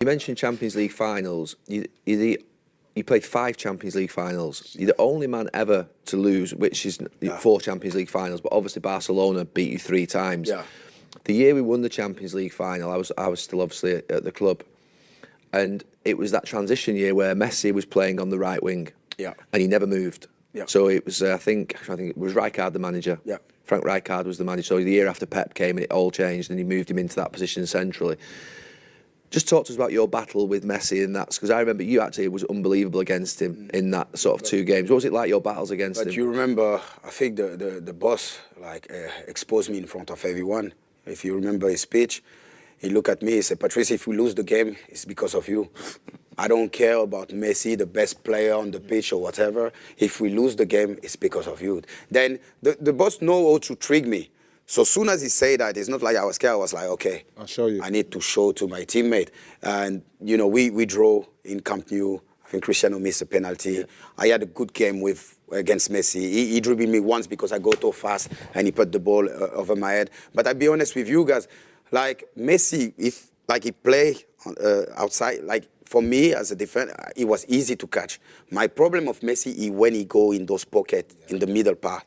You mentioned Champions League finals. You played 5 Champions League finals. You're the only man ever to lose, which is 4 Champions League finals. But obviously Barcelona beat you 3 times. Yeah. The year we won the Champions League final, I was still obviously at the club, and it was that transition year where Messi was playing on the right wing. Yeah. And he never moved. Yeah. So it was, I think it was Rijkaard the manager. Yeah. Frank Rijkaard was the manager. So the year after Pep came, it all changed, and he moved him into that position centrally. Just talk to us about your battle with Messi in that, because I remember you actually was unbelievable against him in that sort of 2 games. What was it like, your battles against him? But you remember, I think the boss exposed me in front of everyone. If you remember his speech, he looked at me, he said, "Patrice, if we lose the game, it's because of you. I don't care about Messi, the best player on the pitch or whatever. If we lose the game, it's because of you." Then the boss know how to trick me. So soon as he said that, it's not like I was scared. I was like, okay, I'll show you. I need to show to my teammate. And, you know, we draw in Camp Nou. I think Cristiano missed a penalty. Yeah. I had a good game against Messi. He dribbled me once because I go too fast and he put the ball over my head. But I'll be honest with you guys, like Messi, if like he play outside, like for me as a defender, it was easy to catch. My problem of Messi is when he go in those pockets in the middle part.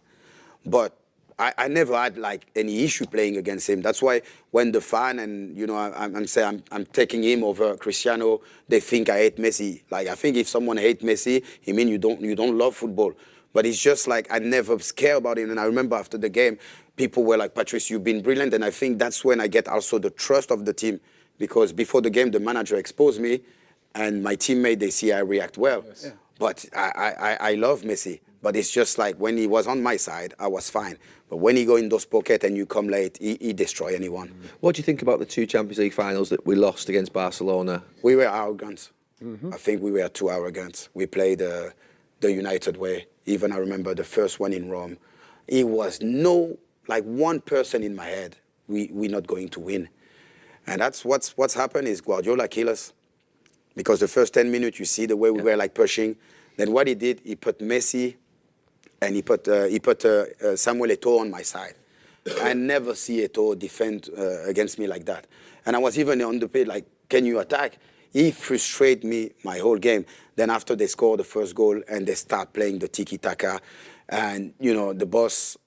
But I never had like any issue playing against him. That's why when the fan and you know I'm saying I'm taking him over Cristiano, they think I hate Messi. Like I think if someone hates Messi, it means you don't love football. But it's just like I never scared about him. And I remember after the game, people were like, "Patrice, you've been brilliant." And I think that's when I get also the trust of the team, because before the game the manager exposed me, and my teammate they see I react well. Yes. Yeah. But I love Messi. But it's just like when he was on my side, I was fine. But when he go in those pockets and you come late, he destroy anyone. What do you think about the 2 Champions League finals that we lost against Barcelona? We were arrogant. I think we were too arrogant. We played the United way. Even I remember the first one in Rome. It was like one person in my head, we're not going to win. And that's what's happened is Guardiola killed us. Because the first 10 minutes, you see the way we were like pushing. Then what he did, he put Messi and he put Samuel Eto'o on my side. I never see Eto'o defend against me like that. And I was even on the pitch like, "Can you attack?" He frustrated me my whole game. Then after they score the first goal and they start playing the tiki-taka, and you know the boss,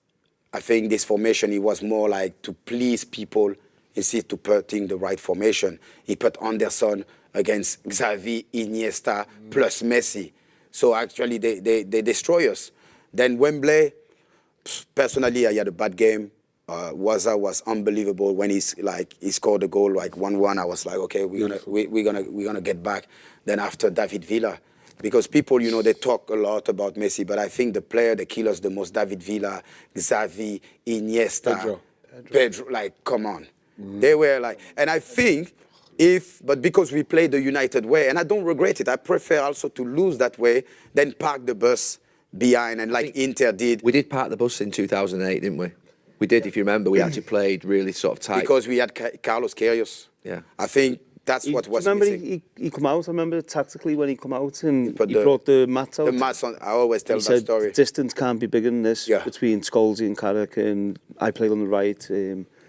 I think this formation, it was more like to please people instead to putting the right formation. He put Anderson against Xavi, Iniesta, plus Messi. So actually they destroy us. Then Wembley, personally I had a bad game. Waza was unbelievable when he scored a goal like 1-1. I was like, okay, we're gonna get back. Then after David Villa, because people, you know, they talk a lot about Messi, but I think the player that killed us the most, David Villa, Xavi, Iniesta, Pedro, like come on. They were like, and I think but because we played the United way, and I don't regret it, I prefer also to lose that way than park the bus behind and like Inter did. We did park the bus in 2008, didn't we? We did, if you remember. We actually played really sort of tight. Because we had Carlos Queiroz. Yeah. I think that's what was missing. He come out, I remember tactically when he come out and he brought the mats out. The mats on, I always tell that story. The distance can't be bigger than this between Scholes and Carrick, and I played on the right.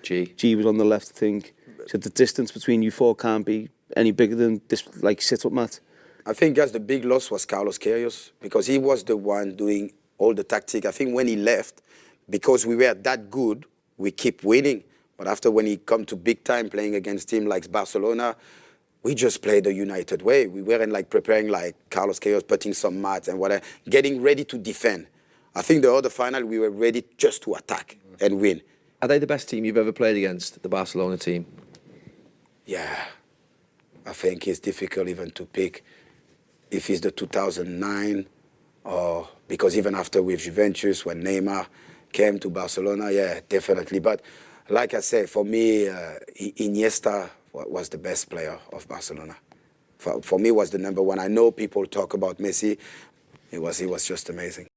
G was on the left, I think. So the distance between you 4 can't be any bigger than this, like, sit-up mat. I think that's the big loss was Carlos Queiroz, because he was the one doing all the tactic. I think when he left, because we were that good, we keep winning. But after when he come to big time playing against team like Barcelona, we just played the United way. We weren't like preparing like Carlos Queiroz, putting some mats and whatever, getting ready to defend. I think the other final, we were ready just to attack and win. Are they the best team you've ever played against, the Barcelona team? Yeah, I think it's difficult even to pick if it's the 2009 or because even after with Juventus when Neymar came to Barcelona, yeah, definitely. But like I said, for me, Iniesta was the best player of Barcelona. For me, was the #1. I know people talk about Messi. It was just amazing.